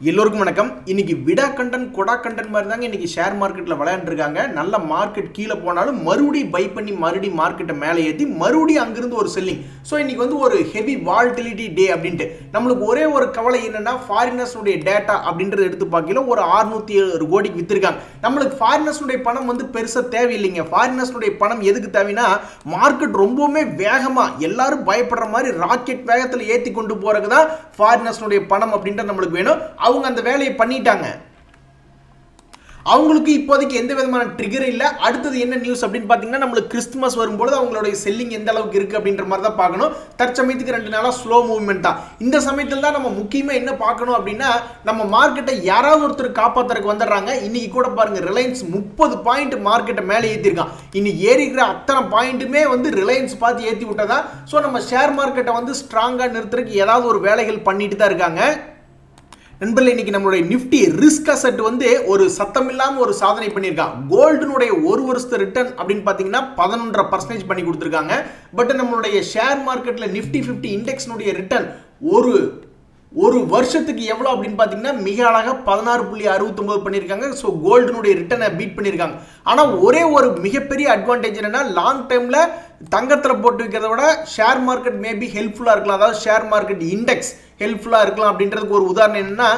எல்லோருக்கும் வணக்கம். இன்னைக்கு விடா கண்டன் கொடா கண்டன் மாதிரி தாங்க இன்னைக்கு ஷேர் மார்க்கெட்டில் விளையாண்டுருக்காங்க. நல்ல மார்க்கெட் கீழே போனாலும் மறுபடியும் பை பண்ணி மறுபடியும் மார்க்கெட்டை மேலே ஏற்றி மறுபடியும் அங்கிருந்து ஒரு செல்லிங். ஸோ இன்னைக்கு வந்து ஒரு ஹெவி வால்டிலிட்டி டே அப்படின்ட்டு நம்மளுக்கு ஒரே ஒரு கவலை என்னன்னா, ஃபாரினர்ஸுடைய டேட்டா அப்படின்றத எடுத்து பார்க்கல ஒரு 607 கோடிக்கு வித்திருக்காங்க. நம்மளுக்கு ஃபாரினர்ஸுடைய பணம் வந்து பெருசாக தேவையில்லைங்க. ஃபாரினர்ஸுடைய பணம் எதுக்கு தேவைன்னா, மார்க்கெட் ரொம்பவுமே வேகமாக எல்லாரும் பயப்படுற மாதிரி ராக்கெட் வேகத்தில் ஏற்றி கொண்டு போறதுக்கு தான் ஃபாரினர்ஸுடைய பணம் அப்படின்றது நம்மளுக்கு வேணும். அவங்க அந்த வேலையை பண்ணிட்டாங்க. அவங்களுக்கு இப்போதைக்கு எந்த விதமான ட்ரிகர் இல்லை. அடுத்தது என்ன நியூஸ் அப்படின்னு பார்த்தீங்கன்னா, நம்மளுக்கு கிறிஸ்துமஸ் வரும்போது அவங்களுடைய செல்லிங் எந்த அளவுக்கு இருக்குது அப்படின்ற மாதிரி தான் பார்க்கணும். தற்சமயத்துக்கு 2 நாளாக ஸ்லோ மூவ்மெண்ட் தான். இந்த சமயத்தில் தான் நம்ம முக்கியமாக என்ன பார்க்கணும் அப்படின்னா, நம்ம மார்க்கெட்டை யாராவது ஒருத்தர் காப்பாற்றுறதுக்கு வந்துடுறாங்க. இன்னைக்கு கூட பாருங்கள், ரிலையன்ஸ் 30 பாயிண்ட் மார்க்கெட்டை மேலே ஏற்றிருக்கான். இன்னைக்கு ஏறிக்கிற அத்தனை பாயிண்ட்டுமே வந்து ரிலையன்ஸ் பார்த்து ஏற்றி விட்டதா. ஸோ நம்ம ஷேர் மார்க்கெட்டை வந்து ஸ்ட்ராங்காக நிறுத்துறதுக்கு ஏதாவது ஒரு வேலைகள் பண்ணிட்டு தான் இருக்காங்க. நண்பர்களே, இன்னைக்கு நம்மளுடைய நிஃப்டி ரிஸ்க் அசெட் வந்து ஒரு சத்தம் இல்லாமல் ஒரு சாதனை பண்ணியிருக்காங்க. கோல்டுனுடைய ஒரு வருஷத்து ரிட்டர்ன் அப்படின்னு பார்த்தீங்கன்னா 11.5% பண்ணி கொடுத்துருக்காங்க. பட் நம்மளுடைய ஷேர் மார்க்கெட்டில் நிஃப்டி 50 இண்டெக்ஸ்னுடைய ரிட்டர்ன் ஒரு வருஷத்துக்கு எவ்வளோ அப்படின்னு பார்த்தீங்கன்னா மிக அழகாக 16.69 பண்ணியிருக்காங்க. ஸோ கோல்டுனுடைய ரிட்டர்னை பீட் பண்ணியிருக்காங்க. ஆனால் ஒரே ஒரு மிகப்பெரிய அட்வான்டேஜ் என்னன்னா, லாங் டைமில் தங்கத்தில் போட்டு வைக்கிறத விட ஷேர் மார்க்கெட் மேபி ஹெல்ப்ஃபுல்லாக இருக்கலாம். அதாவது ஷேர் மார்க்கெட் இண்டெக்ஸ் ஹெல்ப்ஃபுல்லாக இருக்கலாம் அப்படின்றதுக்கு ஒரு உதாரணம் என்னன்னா,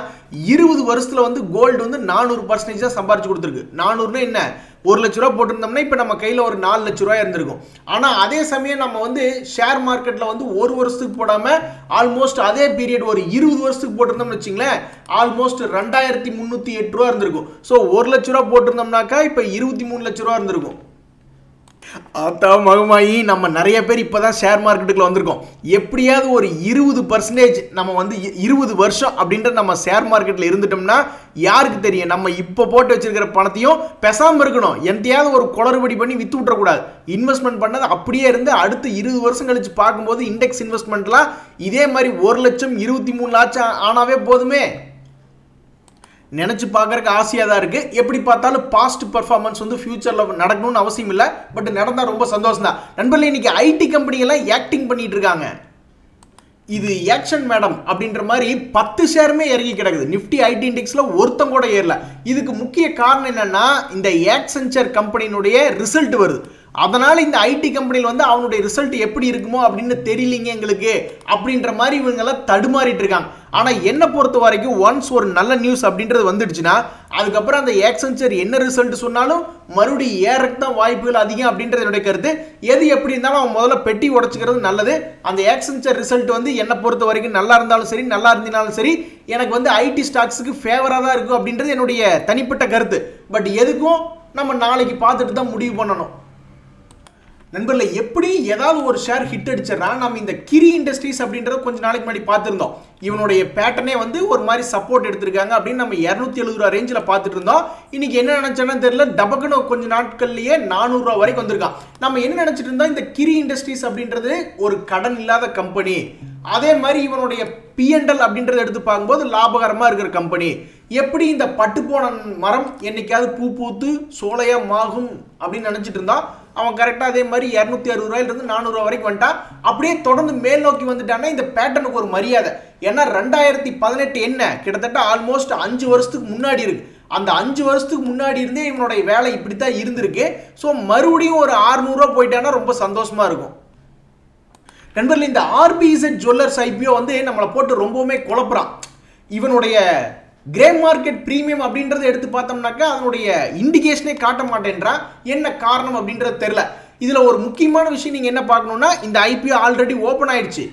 20 வருஷத்தில் வந்து கோல்டு வந்து 400% தான் சம்பாரிச்சு கொடுத்துருக்கு. 400னா என்ன, 1 லட்ச ரூபா போட்டிருந்தோம்னா இப்போ நம்ம கையில் ஒரு 4 லட்ச ரூபாய் இருந்திருக்கும். ஆனால் அதே சமயம் நம்ம வந்து ஷேர் மார்க்கெட்டில் வந்து 1 வருஷத்துக்கு போடாமல் ஆல்மோஸ்ட் அதே பீரியட் ஒரு 20 வருஷத்துக்கு போட்டிருந்தோம்னு வச்சுங்களேன், ஆல்மோஸ்ட் 2308 ரூபா இருந்திருக்கும். ஸோ 1 லட்ச ரூபா போட்டிருந்தோம்னாக்கா இப்போ 23 லட்ச ரூபா இருந்திருக்கும். ஆத்தா மகமாயி, நம்ம நிறைய பேர் இப்போதான் ஷேர் மார்க்கெட்டுக்குள்ள வந்திருக்கோம். எப்படியாவது ஒரு 20% நம்ம வந்து 20 வருஷம் அப்படின்ற நம்ம ஷேர் மார்க்கெட்டில் இருந்துட்டோம்னா யாருக்கு தெரியும், நம்ம இப்போ போட்டு வச்சிருக்கிற பணத்தையும் பேசாமல் இருக்கணும். எந்தையாவது ஒரு குளறுபடி பண்ணி வித்து விட்டுறக்கூடாது. இன்வெஸ்ட்மெண்ட் பண்ணது அப்படியே இருந்து அடுத்து 20 வருஷம் கழிச்சு பார்க்கும்போது இண்டெக்ஸ் இன்வெஸ்ட்மெண்ட்லாம் இதே மாதிரி 1 லட்சம் 23 லட்சம் ஆனாவே போதுமே. நினச்சி பார்க்கறதுக்கு ஆசையாக தான் இருக்குது. எப்படி பார்த்தாலும் பாஸ்ட் பர்ஃபார்மன்ஸ் வந்து ஃபியூச்சரில் நடக்கணும்னு அவசியம் இல்லை. பட் நடந்தால் ரொம்ப சந்தோஷம் தான். நண்பர்களே, இன்னைக்கு ஐடி கம்பெனிகள்லாம் ஆக்டிங் பண்ணிட்டு இருக்காங்க. இது ஆக்ஷன் மேடம் அப்படின்ற மாதிரி 10 ஷேருமே இறங்கி கிடக்குது. நிஃப்டி ஐடி இண்டெக்ஸில் ஒருத்தம் கூட ஏறல. இதுக்கு முக்கிய காரணம் என்னன்னா, இந்த ஆக்சென்சர் கம்பெனியினுடைய ரிசல்ட் வருது. அதனால இந்த ஐடி கம்பெனியில் வந்து அவனுடைய ரிசல்ட் எப்படி இருக்குமோ அப்படின்னு தெரியலீங்க எங்களுக்கு அப்படின்ற மாதிரி இவங்கெல்லாம் தடுமாறிட்டு இருக்காங்க. ஆனால் என்னை பொறுத்த வரைக்கும் ஒன்ஸ் ஒரு நல்ல நியூஸ் அப்படின்றது வந்துடுச்சுன்னா, அதுக்கப்புறம் அந்த ஆக்சென்சர் என்ன ரிசல்ட் சொன்னாலும் மறுபடியும் ஏறக்கு தான் வாய்ப்புகள் அதிகம் அப்படின்றது என்னுடைய கருத்து. எது எப்படி இருந்தாலும் அவன் முதல்ல பெட்டி உடச்சிக்கிறது நல்லது. அந்த ஆக்சென்சர் ரிசல்ட் வந்து என்னை பொறுத்த வரைக்கும் நல்லா இருந்தாலும் சரி, நல்லா இருந்தினாலும் சரி, எனக்கு வந்து ஐடி ஸ்டாக்ஸுக்கு ஃபேவராக தான் இருக்கும் அப்படின்றது என்னுடைய தனிப்பட்ட கருத்து. பட் எதுக்கும் நம்ம நாளைக்கு பார்த்துட்டு தான் முடிவு பண்ணணும். நண்பர்களே, எப்படி ஏதாவது ஒரு ஷேர் ஹிட் அடிச்சிடறா. நம்ம இந்த கிரி இண்டஸ்ட்ரீஸ் அப்படின்றத கொஞ்ச நாளைக்கு முன்னாடி பார்த்துருந்தோம். இவனுடைய பேட்டர்னே வந்து ஒரு மாதிரி சப்போர்ட் எடுத்திருக்காங்க அப்படின்னு நம்ம 270 ரூபா ரேஞ்சில் பார்த்துட்டு இருந்தோம். இன்னைக்கு என்ன நினைச்சோன்னு தெரியல, டபக்குன்னு கொஞ்ச நாட்கள்லயே 400 ரூபா வரைக்கும் வந்திருக்கான். நம்ம என்ன நினைச்சிட்டு இருந்தோம், இந்த கிரி இண்டஸ்ட்ரீஸ் அப்படின்றது ஒரு கடன் இல்லாத கம்பெனி. அதே மாதிரி இவனுடைய P&L அப்படின்றத எடுத்து பார்க்கும்போது லாபகரமாக இருக்கிற கம்பெனி. எப்படி இந்த பட்டுப்போன மரம் என்னைக்காவது பூ பூத்து சோலையாக மாகும் அப்படின்னு நினச்சிட்டு இருந்தான். அவன் கரெக்டாக அதே மாதிரி 260 ரூபாயிலிருந்து 400 ரூபா வரைக்கும் வந்துட்டான். அப்படியே தொடர்ந்து மேல் நோக்கி வந்துட்டான்னா இந்த பேட்டர்னுக்கு ஒரு மரியாதை. ஏன்னா 2018 என்ன கிட்டத்தட்ட ஆல்மோஸ்ட் 5 வருஷத்துக்கு முன்னாடி இருக்கு. அந்த 5 வருஷத்துக்கு முன்னாடி இருந்தே இவனுடைய வேலை இப்படி தான் இருந்திருக்கு. ஸோ மறுபடியும் ஒரு 600 ரூபா போயிட்டான்னா ரொம்ப சந்தோஷமா இருக்கும். நண்பர்கள், இந்த RBZ ஜுவல்லர்ஸ் IPO வந்து நம்மளை போட்டு ரொம்பவுமே குழப்புறான். இவனுடைய கிரே மார்க்கெட் பிரீமியம் அப்படின்றத எடுத்து பார்த்தோம்னாக்கா அதனுடைய இண்டிகேஷனே காட்ட மாட்டேன்றான். என்ன காரணம் அப்படின்றது தெரியல. இதில் ஒரு முக்கியமான விஷயம் நீங்கள் என்ன பார்க்கணுன்னா, இந்த IPO ஆல்ரெடி ஓப்பன் ஆயிடுச்சு.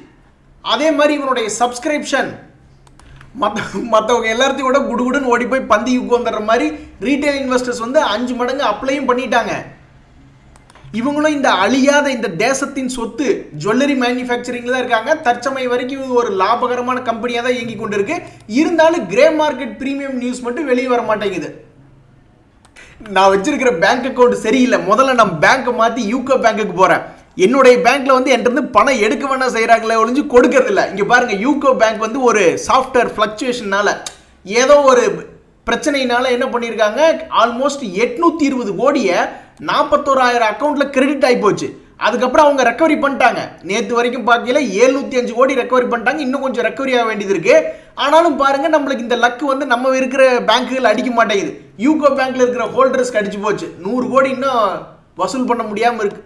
அதே மாதிரி இவனுடைய சப்ஸ்கிரிப்ஷன் மற்றவங்க எல்லாத்தையும் விட குடுகுடுன்னு ஓடி போய் பந்திக்கு வந்துடுற மாதிரி ரீட்டைல் இன்வெஸ்டர்ஸ் வந்து 5 மடங்கு அப்ளையும் பண்ணிட்டாங்க. இவங்களும் இந்த அழியாத இந்த தேசத்தின் சொத்து ஜுவல்லரி மேனுஃபேக்சரிங்ல தான் இருக்காங்க. தற்சமயம் வரைக்கும் இது ஒரு லாபகரமான கம்பெனியாக தான் இயங்கி கொண்டு இருக்கு. இருந்தாலும் கிரே மார்க்கெட் பிரீமியம் நியூஸ் மட்டும் வெளியே வர மாட்டேங்குது. நான் வச்சிருக்கிற பேங்க் அக்கௌண்ட் சரியில்லை. முதல்ல நான் பேங்க்கை மாற்றி யூகோ பேங்க்குக்கு போகிறேன். என்னுடைய பேங்க்ல வந்து என்கிட்ட பணம் எடுக்க வேணா செய்கிறாங்களே ஒழிஞ்சு கொடுக்கறது இல்லை. இங்கே பாருங்க, யூகோ பேங்க் வந்து ஒரு சாஃப்ட்வேர் ஃப்ளக்சுவேஷனால ஏதோ ஒரு பிரச்சனையினால என்ன பண்ணியிருக்காங்க, ஆல்மோஸ்ட் 820 கோடியை 41,000 அக்கௌண்ட்ல கிரெடிட் ஆகி போச்சு. அதுக்கப்புறம் அவங்க ரெக்கவரி பண்ணிட்டாங்க. நேற்று வரைக்கும் பார்க்கல 705 கோடி ரெக்கவரி பண்ணிட்டாங்க. இன்னும் கொஞ்சம் ரெக்கவரி ஆக வேண்டியது இருக்கு. ஆனாலும் பாருங்க நம்மளுக்கு இந்த லக்கு வந்து நம்ம இருக்கிற பேங்க்குகள் அடிக்க மாட்டேங்குது. யூகோ பேங்க்ல இருக்கிற ஹோல்டர்ஸ்க்கு அடிச்சு போச்சு. 100 கோடி இன்னும் வசூல் பண்ண முடியாம இருக்கு.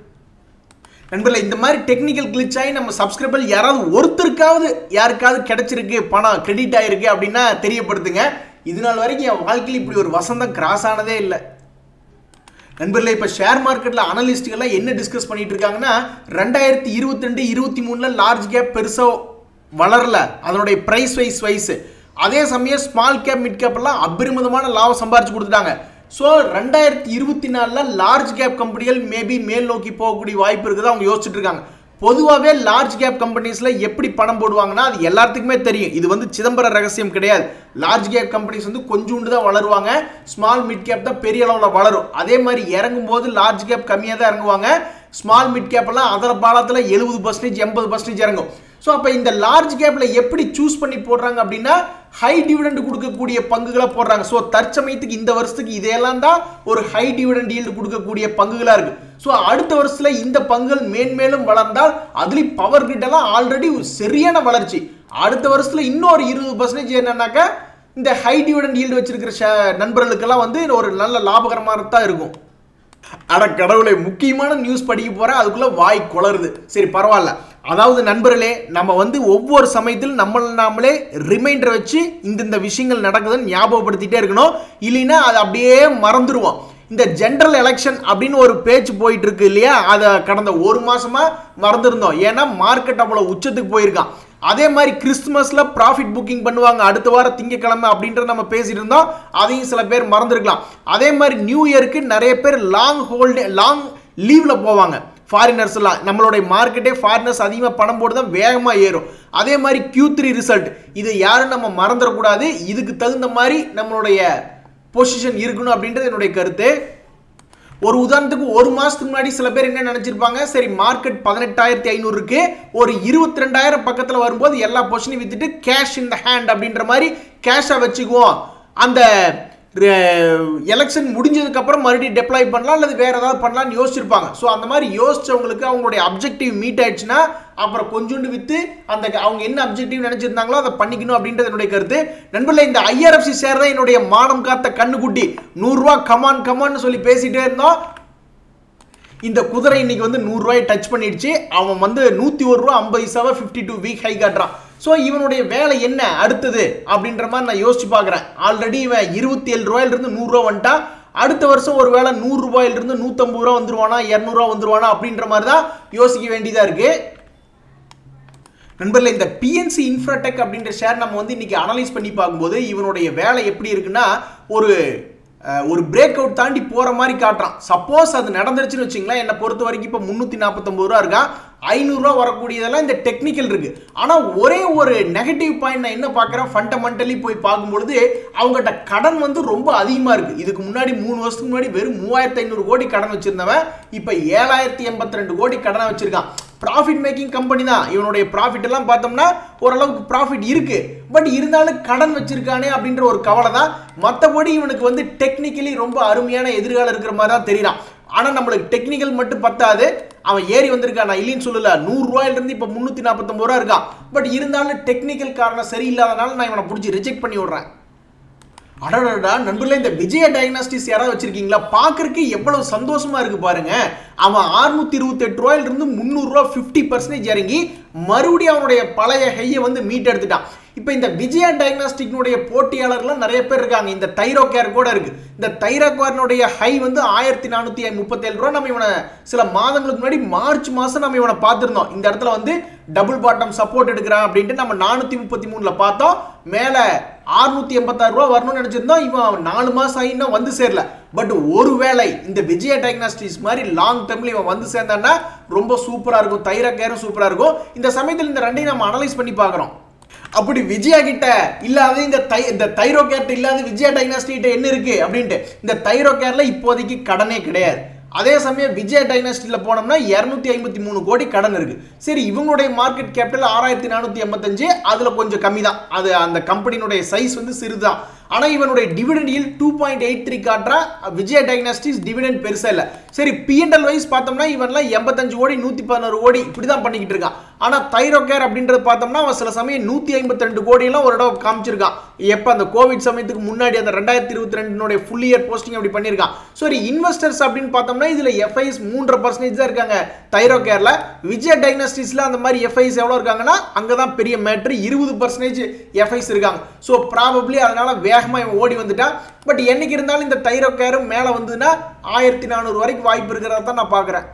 நண்பர்களே, இந்த மாதிரி டெக்னிக்கல் கிளிச் ஆகி நம்ம சப்ஸ்கிரைபர் யாராவது ஒருத்தருக்காவது யாருக்காவது கிடைச்சிருக்கு, பணம் கிரெடிட் ஆயிருக்கு அப்படின்னா தெரியப்படுத்துங்க. இது நாள் வரைக்கும் என் வாழ்க்கையில் இப்படி ஒரு வசந்தம் கிராஸ் ஆனதே இல்லை. நண்பர்களே, இப்போ ஷேர் மார்க்கெட்டில் அனலிஸ்ட்டுகள்லாம் என்ன டிஸ்கஸ் பண்ணிட்டு இருக்காங்கன்னா 2022-23 லார்ஜ் கேப் பெருசாக வளரல, அதனுடைய ப்ரைஸ் வைஸ். அதே சமயம் ஸ்மால் கேப் மிட் கேப் எல்லாம் அபரிமிதமான லாபம் சம்பாரிச்சு கொடுத்துட்டாங்க. ஸோ 2024 லார்ஜ் கேப் கம்பெனிகள் மேபி மேல் நோக்கி போகக்கூடிய வாய்ப்பு இருக்குது அவங்க யோசிச்சுட்டு இருக்காங்க. பொதுவாகவே லார்ஜ் கேப் கம்பெனிஸில் எப்படி பணம் போடுவாங்கன்னா அது எல்லாத்துக்குமே தெரியும். இது வந்து சிதம்பர ரகசியம் கிடையாது. லார்ஜ் கேப் கம்பெனிஸ் வந்து கொஞ்சோண்டு தான் வளருவாங்க, ஸ்மால் மிட் கேப் தான் பெரிய அளவில் வளரும். அதே மாதிரி இறங்கும் போது லார்ஜ் கேப் கம்மியாக தான் இறங்குவாங்க, ஸ்மால் மிட் கேப் எல்லாம் அதில் பாலத்தில் 70% 80% இறங்கும். ஸோ அப்போ இந்த லார்ஜ் கேப்பில் எப்படி சூஸ் பண்ணி போடுறாங்க அப்படின்னா ஹை டிவிடெண்ட் கொடுக்கக்கூடிய பங்குகளை போடுறாங்க. ஸோ தற்சமயத்துக்கு இந்த வருஷத்துக்கு இதையெல்லாம் தான் ஒரு ஹை டிவிடெண்ட் ஈல்டு கொடுக்கக்கூடிய பங்குகளாக இருக்கு. ஸோ அடுத்த வருஷத்தில் இந்த பங்குகள் மேன்மேலும் வளர்ந்தால் அதுலேயும் பவர் கிரிட் எல்லாம் ஆல்ரெடி சரியான வளர்ச்சி. அடுத்த வருஷத்தில் இன்னொரு 20% என்னன்னாக்கா இந்த ஹை டிவிடெண்ட் ஈல்டு வச்சிருக்கிற நண்பர்களுக்கெல்லாம் வந்து ஒரு நல்ல லாபகரமாக தான் இருக்கும். அட கடவுளை, முக்கியமான நியூஸ் படிக்க போறேன், அதுக்குள்ள வாய் குளருது. சரி பரவாயில்ல. அதாவது நண்பர்களே, நம்ம வந்து ஒவ்வொரு சமயத்தில் நாமளே ரிமைண்டர் வச்சு இந்த விஷயங்கள் நடக்குதுன்னு ஞாபகப்படுத்திட்டே இருக்கணும். இல்லைன்னா அது அப்படியே மறந்துடுவோம். இந்த ஜெனரல் எலெக்ஷன் அப்படின்னு ஒரு பேச்சு போயிட்டு இருக்கு இல்லையா, அதை கடந்த ஒரு மாசமா மறந்துருந்தோம். ஏன்னா மார்க்கெட் அவ்வளவு உச்சத்துக்கு போயிருக்கான். அதே மாதிரி கிறிஸ்துமஸ்ல ப்ராஃபிட் புக்கிங் பண்ணுவாங்க அடுத்த வாரம் திங்கக்கிழமை அப்படின்றத நம்ம பேசிட்டு இருந்தோம். அதையும் சில பேர் மறந்துருக்கலாம். அதே மாதிரி நியூ இயருக்கு நிறைய பேர் லாங் லீவ்ல போவாங்க. ஃபாரினர்ஸ் எல்லாம் நம்மளுடைய மார்க்கெட்டே ஃபாரினர்ஸ் அதிகமாக பணம் போட்டு தான் வேகமாக ஏறும். அதே மாதிரி Q3 ரிசல்ட், இது யாரும் நம்ம மறந்துடக்கூடாது. இதுக்கு தகுந்த மாதிரி நம்மளுடைய பொசிஷன் இருக்கணும் அப்படின்றது என்னுடைய கருத்து. ஒரு உதாரணத்துக்கு ஒரு மாசத்துக்கு முன்னாடி சில பேர் என்ன நினைச்சிருப்பாங்க, சரி மார்க்கெட் 18,500 இருக்கு, ஒரு 22,000 பக்கத்துல வரும்போது எல்லா பொசிஷனையும் வித்துட்டு கேஷ் இன் த ஹேண்ட் அப்படின்ற மாதிரி கேஷா வச்சுக்குவோம், அந்த எலெக்ஷன் முடிஞ்சதுக்கு அப்புறம் மறுபடியும் டெப்ளாய் பண்ணலாம் அல்லது வேற ஏதாவது பண்ணலாம்னு யோசிச்சிருப்பாங்க. ஸோ அந்த மாதிரி யோசிச்சவங்களுக்கு அவங்களுடைய அப்ஜெக்டிவ் மீட் ஆயிடுச்சுன்னா அப்புறம் கொஞ்சோண்டு வித்து அந்த அவங்க என்ன அப்ஜெக்டிவ் நினைச்சிருந்தாங்களோ அதை பண்ணிக்கணும் அப்படின்றது என்னுடைய கருத்து. நண்பர்களே, இந்த IRFC ஷேர் தான் என்னுடைய மானம் காத்த கண்ணுக்குட்டி. 100 ரூபா கமான்னு சொல்லி பேசிட்டே இருந்தோம். இந்த குதிரை இன்னைக்கு வந்து 100 ரூபாய் டச் பண்ணிடுச்சு. அவன் வந்து 101 ரூபா 50 பைசாவை 52 வீக் ஹை காட்டுறான். ஸோ இவனுடைய வேலை என்ன அடுத்தது அப்படின்ற மாதிரி நான் யோசிச்சு பார்க்குறேன். ஆல்ரெடி இவன் 27 ரூபாயிலிருந்து 100 ரூபா வந்துட்டான். அடுத்த வருஷம் ஒரு வேளை 100 ரூபாயிலிருந்து 150 ரூபா வந்துருவானா 200 ரூபா வந்துருவானா அப்படின்ற மாதிரி தான் யோசிக்க வேண்டியதா இருக்கு. நண்பர்களே, இந்த PNC இன்ஃப்ராடெக் அப்படின்ற ஷேர் நம்ம வந்து இன்னைக்கு அனலைஸ் பண்ணி பார்க்கும்போது இவனுடைய வேலை எப்படி இருக்குன்னா ஒரு பிரேக் அவுட் தாண்டி போற மாதிரி காட்டுறான். சப்போஸ் அது நடந்துருச்சுன்னு வச்சுங்களேன், என்னை பொறுத்த வரைக்கும் இப்போ 349 ரூபா இருக்கா, 500 ரூபா வரக்கூடியதெல்லாம் இந்த டெக்னிக்கல் இருக்கு. ஆனா ஒரே ஒரு நெகட்டிவ் பாயிண்ட் நான் என்ன பார்க்குறேன், ஃபண்டமெண்டலி போய் பார்க்கும்பொழுது அவங்ககிட்ட கடன் வந்து ரொம்ப அதிகமா இருக்கு. இதுக்கு முன்னாடி 3 வருஷத்துக்கு முன்னாடி வெறும் 3,500 கோடி கடன் வச்சிருந்தவன் இப்போ 7,082 கோடி கடனை வச்சிருக்கான். ப்ராஃபிட் மேக்கிங் கம்பெனி தான். இவனுடைய ப்ராஃபிட் எல்லாம் பார்த்தோம்னா ஓரளவுக்கு ப்ராஃபிட் இருக்கு, பட் இருந்தாலும் கடன் வச்சிருக்கானே அப்படின்ற ஒரு கவலை தான். மற்றபடி இவனுக்கு வந்து டெக்னிக்கலி ரொம்ப அருமையான எதிர்காலம் இருக்கிற மாதிரி தான் தெரியறான். ஆனா நம்மளுக்கு டெக்னிக்கல் மட்டும் பத்தாது. அவன் ஏறி வந்திருக்கான், நான் இல்லைன்னு சொல்லல. 100 ரூபாயிலிருந்து இப்போ 349 ரூபா இருக்கான். பட் இருந்தாலும் டெக்னிக்கல் காரணம் சரியில்லாதனால நான் இவனை பிடிச்சி ரிஜெக்ட் பண்ணி விடுறேன். அடடா நண்பர்களே, இந்த விஜய டயக்னாஸ்டிக்ஸ் யாராவது வச்சிருக்கீங்களா? பார்க்கறதுக்கு எவ்வளவு சந்தோஷமா இருக்கு பாருங்க. அவன் 628 ரூபாயிலிருந்து 300 ரூபா 50% இறங்கி மறுபடியும் அவனுடைய பழைய ஹையை வந்து மீட் எடுத்துட்டான். இப்போ இந்த விஜயா டயக்னாஸ்டிக்னுடைய போட்டியாளர்கள் நிறைய பேர் இருக்காங்க. இந்த தைரோகேர் கூட இருக்கு. இந்த தைரோகேர்னுடைய ஹை வந்து 1437 ரூபா. நம்ம இவனை சில மாதங்களுக்கு முன்னாடி மார்ச் மாசம் நம்ம இவனை பார்த்திருந்தோம். இந்த இடத்துல வந்து டபுள் பாட்டம் சப்போர்ட் எடுக்கிறான் அப்படின்ட்டு நம்ம 433ல பார்த்தோம். மேல 686 ரூபா வரணும்னு நினைச்சிருந்தோம். இவன் 4 மாசம் ஆகினா வந்து சேரல. பட் ஒருவேளை இந்த விஜய டயக்னாஸ்டிக்ஸ் மாதிரி லாங் டேர்ம்ல இவன் வந்து சேர்ந்தான்னா ரொம்ப சூப்பரா இருக்கும். தைரோகேரும் சூப்பரா இருக்கும். இந்த சமயத்தில் இந்த ரெண்டையும் நம்ம அனலைஸ் பண்ணி பார்க்கிறோம். அப்படி விஜயா கிட்ட இல்லாத இந்த தைரோகேர் இல்லாத விஜயா டயக்னாஸ்டிக் என்ன இருக்கு அப்படின்ட்டு, இந்த தைரோகேர்ல இப்போதைக்கு கடனே கிடையாது. அதே சமயம் விஜயா டைனாஸ்டில போனோம்னா 253 கோடி கடன் இருக்கு. சரி, இவங்களுடைய மார்க்கெட் கேபிட்டல் 6485, அதுல கொஞ்சம் கம்மி தான். அது அந்த கம்பெனியுடைய சைஸ் வந்து சிறுதான். ஆனா இவனுடைய டிவிடெண்ட் yield 2.83 காட்றா. விஜய் டைனஸ்டிஸ் டிவிடெண்ட் பெருசா இல்ல. சரி P&L வைஸ் பார்த்தோம்னா இவன்லாம் 85 கோடி 111 கோடி இப்படி தான் பண்ணிக்கிட்டு இருக்கான். ஆனா தைரோகேர் அப்படின்றது பார்த்தோம்னா அவன் சில சமயம் 152 கோடி எல்லாம் ஒரு தடவை காமிச்சிருக்கான். எப்ப அந்த கோவிட் சமயத்துக்கு முன்னாடி அந்த 2022 ஃபுல் இயர் போஸ்டிங் அப்படி பண்ணிருக்கான். சரி இன்வெஸ்டர்ஸ் அப்படின்னு பார்த்தோம்னா இதுல FIs 3% தான் இருக்காங்க தைரோகேர்ல. விஜய் டைனஸ்டிஸ்ல அந்த மாதிரி FIs எவ்வளவு இருக்காங்கன்னா அங்கதான் பெரிய மேட்டர் 20% FIs இருக்காங்க. சோ ப்ராபபிலி அதனால வேகமா இவன் ஓடி வந்துட்டான். பட் என்னைக்கு இருந்தாலும் இந்த தைரோகேரும் மேல வந்ததுன்னா 1400 வரைக்கும் வாய்ப்பு இருக்கிறதா தான் நான் பாக்குறேன்.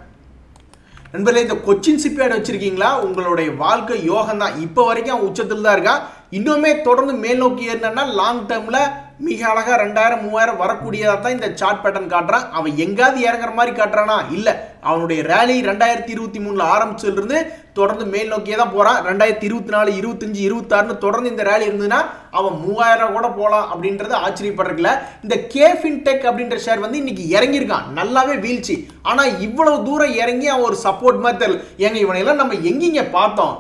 நண்பர்களே இந்த கொச்சின் ஷிப்யார்ட் வச்சிருக்கீங்களா? உங்களுடைய வாழ்க்கை யோகம் தான். இப்போ வரைக்கும் அவன் உச்சத்தில் தான் இருக்கான். இன்னுமே தொடர்ந்து மேல் நோக்கி ஏறினா லாங் டேர்ம்ல மிக அழகா 2000 3000 வரக்கூடியதா தான் இந்த சார்ட் பேட்டர்ன் காட்டுறான். அவன் எங்காவது இறங்குற மாதிரி காட்டுறானா? இல்ல, அவனுடைய ரேலி 2023 ஆரம்பிச்சதுல இருந்து தொடர்ந்து மேல் நோக்கியே தான் போறான். 2024 25 26 தொடர்ந்து இந்த ரேலி இருந்ததுன்னா அவன் 3000 கூட போலாம் அப்படின்றது ஆச்சரியப்படுறதுல. இந்த KFinTech அப்படின்ற ஷேர் வந்து இன்னைக்கு இறங்கியிருக்கான், நல்லாவே வீழ்ச்சி. ஆனா இவ்வளவு தூரம் இறங்கி அவன் ஒரு சப்போர்ட் மாதிரி தெரியல. ஏங்க இவனையெல்லாம் நம்ம எங்கீங்க பார்த்தோம்?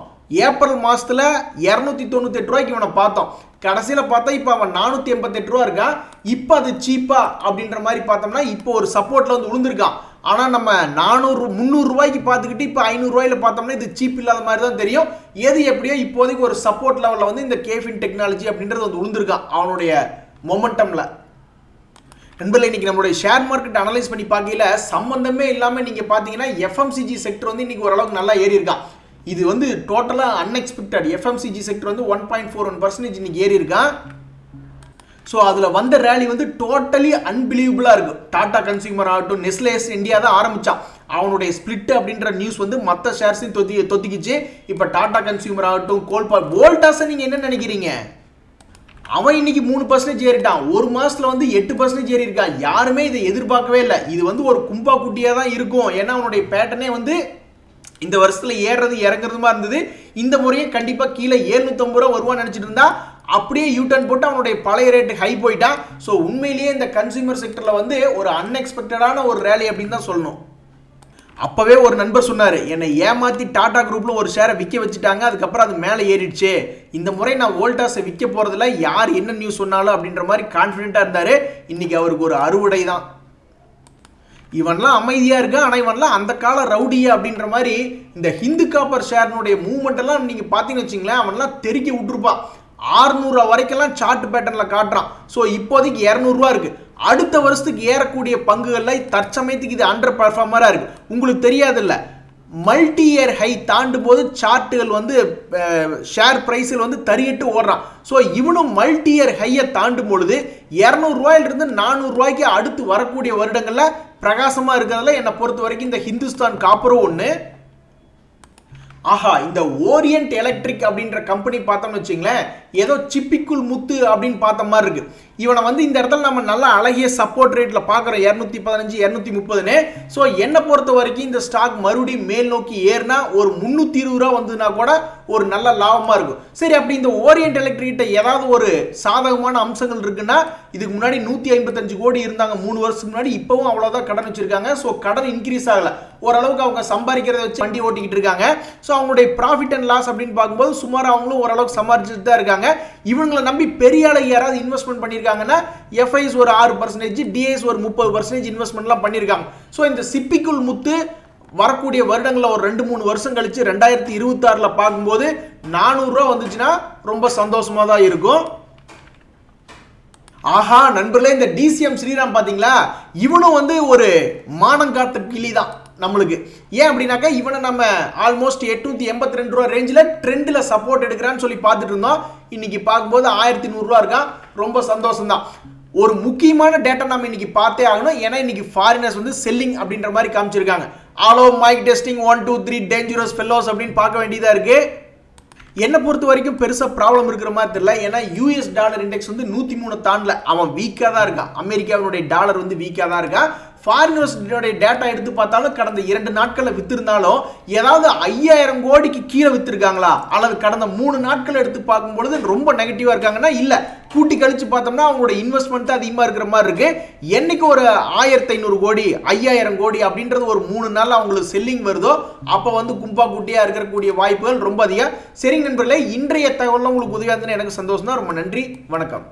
ஏப்ரல் மாசத்துல 298 ரூபாய்க்கு இவனை பார்த்தோம். கடைசியில பார்த்தா இப்ப அவன் 488 ரூபா இருக்கான். இப்ப அது சீப்பா அப்படின்ற மாதிரி பார்த்தோம்னா இப்போ ஒரு சப்போர்ட்ல வந்து விழுந்திருக்கான். ஆனா நம்ம 300 ரூபாய்க்கு பார்த்துக்கிட்டு இப்ப 500 ரூபாயில பார்த்தோம்னா இது சீப் இல்லாத மாதிரி தான் தெரியும். எது எப்படியோ இப்போதைக்கு ஒரு சப்போர்ட் லெவல்ல வந்து இந்த கேஃபின் டெக்னாலஜி அப்படின்றது வந்து விழுந்திருக்கான் அவனுடைய மொமெண்டம்ல. நண்பர்களே இன்னைக்கு நம்மளுடைய ஷேர் மார்க்கெட் அனலைஸ் பண்ணி பார்க்கல சம்பந்தமே இல்லாம நீங்க பாத்தீங்கன்னா FMCG செக்டர் வந்து இன்னைக்கு ஓரளவுக்கு நல்லா ஏறி இருக்கான். இது வந்து டோட்டலா அன்எக்ஸ்பெக்டட். FMCG செக்டர் வந்து 1.41% இன்னைக்கு ஏறி இருக்கான். ஸோ அதில் வந்த ரேலி வந்து டோட்டலி அன்பிலீவபிளாக இருக்கு. டாடா கன்சியூமர் ஆகட்டும், நெஸ்லேஸ் இந்தியா தான் ஆரம்பிச்சான். அவனுடைய ஸ்பிளிட் அப்படின்ற நியூஸ் வந்து மற்ற ஷேர்ஸையும் தொத்திக்கிச்சு. இப்போ டாடா கன்சியூமர் ஆகட்டும், வோல்டாஸை நீங்கள் என்ன நினைக்கிறீங்க? அவன் இன்னைக்கு 3% ஏறிட்டான். ஒரு மாசத்துல வந்து 8% ஏறி இருக்கான். யாருமே இதை எதிர்பார்க்கவே இல்லை. இது வந்து ஒரு கும்பா குட்டியாக தான் இருக்கும். ஏன்னா அவனுடைய பேட்டர்னே வந்து இந்த வருஷத்துல ஏறது இறங்குறதுமா இருந்தது. இந்த முறையும் கண்டிப்பா கீழே 750 ரூபா வருவான்னு நினைச்சிட்டு இருந்தா அப்படியே யூட்டர்ன் போட்டு அவனுடைய பழைய ரேட்டு ஹை போயிட்டான். ஸோ உண்மையிலேயே இந்த கன்சியூமர் செக்டர்ல வந்து ஒரு அன்எக்ஸ்பெக்டடான ஒரு ரேலி அப்படின்னு தான் சொல்லணும். அப்பவே ஒரு நண்பர் சொன்னாரு, என்னை ஏமாத்தி டாடா குரூப்ல ஒரு ஷேரை விற்க வச்சுட்டாங்க, அதுக்கப்புறம் அது மேலே ஏறிடுச்சு. இந்த முறை நான் வோல்டாஸை விற்க போறதுல யார் என்ன நியூஸ் சொன்னாலும் அப்படின்ற மாதிரி கான்ஃபிடென்ட்டா இருந்தாரு. இன்னைக்கு அவருக்கு ஒரு அறுவடை தான். இவன்லாம் அமைதியா இருக்கா, ஆனா இவன்லாம் அந்த கால ரவுடியா அப்படின்ற மாதிரி இந்த ஹிந்து காப்பர் ஷேர்னுடைய மூவ்மெண்ட் எல்லாம் நீங்க பாத்தீங்கன்னு வச்சுங்களேன், அவன்லாம் தெறிக்க விட்டுருப்பான். 600 வரைக்கெல்லாம் சார்ட் பேட்டர்ன்ல காட்டுறான். ஸோ இப்போதைக்கு 200 ரூபா இருக்கு. அடுத்த வருஷத்துக்கு ஏறக்கூடிய பங்குகள்ல தற்சமயத்துக்கு இது அண்டர் பர்ஃபார்மரா இருக்கு. உங்களுக்கு தெரியாது இல்ல, மல்டி இயர் ஹை தாண்டும் போது சார்ட்டுகள் வந்து ஷேர் பிரைஸில் வந்து தறியிட்டு ஓடுறான். ஸோ இவனும் மல்டி இயர் ஹையை தாண்டும் பொழுது 200 ரூபாயிலிருந்து 400 ரூபாய்க்கு அடுத்து வரக்கூடிய வருடங்கள்ல பிரகாசமா இருக்கிறதுல என்னை பொறுத்த வரைக்கும் இந்த ஹிந்துஸ்தான் காப்பரும் ஒன்று. ஆஹா, இந்த ஓரியன்ட் எலக்ட்ரிக் அப்படின்ற கம்பெனி பார்த்தோம்னு வச்சுங்களேன், ஏதோ சிப்பிக்குள் முத்து அப்படின்னு பார்த்த மாதிரி இருக்கு. இவனை வந்து இந்த இடத்துல நம்ம நல்ல அழகிய சப்போர்ட் ரேட்ல பார்க்குறோம் 215 230. ஸோ என்னை பொறுத்த வரைக்கும் இந்த ஸ்டாக் மறுபடியும் மேல் நோக்கி ஏறினா ஒரு 320 ரூபா வந்ததுன்னா கூட ஒரு நல்ல லாபமா இருக்கும். சரி, அப்படி இந்த ஓரியன்ட் எலக்ட்ரிக்கிட்ட ஏதாவது ஒரு சாதகமான அம்சங்கள் இருக்குன்னா, இதுக்கு முன்னாடி 155 கோடி இருந்தாங்க 3 வருஷத்துக்கு முன்னாடி. இப்பவும் அவ்வளவுதான் கடன் வச்சிருக்காங்க. ஸோ கடன் இன்க்ரீஸ் ஆகல, ஓரளவுக்கு அவங்க சம்பாதிக்கிறத வச்சு வண்டி ஓட்டிக்கிட்டு இருக்காங்க. ஸோ அவங்களுடைய ப்ராஃபிட் அண்ட் லாஸ் அப்படின்னு பார்க்கும்போது சுமார் அவங்களும் ஓரளவுக்கு சம்பாதிச்சுட்டு தான் இருக்காங்க. இவங்களை நம்பி பெரிய ஆளை யாராவது இன்வெஸ்ட்மெண்ட் பண்ணியிருக்காங்கன்னா FIs ஒரு 6%, DIs ஒரு 30% இன்வெஸ்ட்மெண்ட்லாம் பண்ணியிருக்காங்க. ஸோ இந்த சிப்பிக்குள் முத்து வரக்கூடிய வருடங்களில் ஒரு 2-3 வருஷம் கழிச்சு 2026ல பார்க்கும்போது 400 ரூபா வந்துச்சுன்னா ரொம்ப சந்தோஷமா தான் இருக்கும். ஆஹா நண்பர்களே, இந்த DCM ஸ்ரீராம் பாத்தீங்களா, இவனும் வந்து ஒரு மானங்காத்த கிளி தான் நம்மளுக்கு. ஏன் அப்படின்னாக்கா இவனை நம்ம ஆல்மோஸ்ட் 882 ரூபா ரேஞ்சில் ட்ரெண்டில் சப்போர்ட் எடுக்கிறான்னு சொல்லி பார்த்துட்டு இருந்தோம். இன்னைக்கு பார்க்கும்போது 1100 ரூபா இருக்கான். ரொம்ப சந்தோஷம் தான். ஒரு முக்கியமான டேட்டா நம்ம இன்னைக்கு பார்த்தே ஆகணும். ஏன்னா இன்னைக்கு ஃபாரினர்ஸ் வந்து செல்லிங் அப்படின்ற மாதிரி காமிச்சிருக்காங்க. ஆலோ மைக் டெஸ்டிங் 1 2 3 டேஞ்சரஸ் ஃபெல்லோஸ் அப்படின்னு பார்க்க வேண்டியதா இருக்கு. என்ன பொறுத்த வரைக்கும் பெருசா ப்ராப்ளம் இருக்கிற மாதிரி தெரியல. ஏன்னா US டாலர் இண்டெக்ஸ் வந்து 103 தாண்டல, அவன் வீக்கா தான் இருக்கான். அமெரிக்காவினுடைய டாலர் வந்து வீக்கா தான் இருக்கான். ஃபாரினர்ஸ் டேட்டா எடுத்து பார்த்தாலும் கடந்த 2 நாட்களில் வித்திருந்தாலும் ஏதாவது 5000 கோடிக்கு கீழே வித்திருக்காங்களா, அல்லது கடந்த 3 நாட்கள் எடுத்து பார்க்கும்பொழுது ரொம்ப நெகட்டிவா இருக்காங்கன்னா இல்ல, கூட்டி கழிச்சு பார்த்தோம்னா அவங்களோட இன்வெஸ்ட்மெண்ட் அதிகமா இருக்கிற மாதிரி இருக்கு. என்னைக்கு ஒரு 1500 கோடி 5000 கோடி அப்படின்றது ஒரு 3 நாள் அவங்களுக்கு செல்லிங் வருதோ அப்ப வந்து கும்பா குட்டியா இருக்கக்கூடிய வாய்ப்புகள் ரொம்ப அதிகம். சரி நண்பர்களே, இன்றைய தகவல் உங்களுக்கு உதவியா இருந்ததுன்னு எனக்கு சந்தோஷம் தான். ரொம்ப நன்றி, வணக்கம்.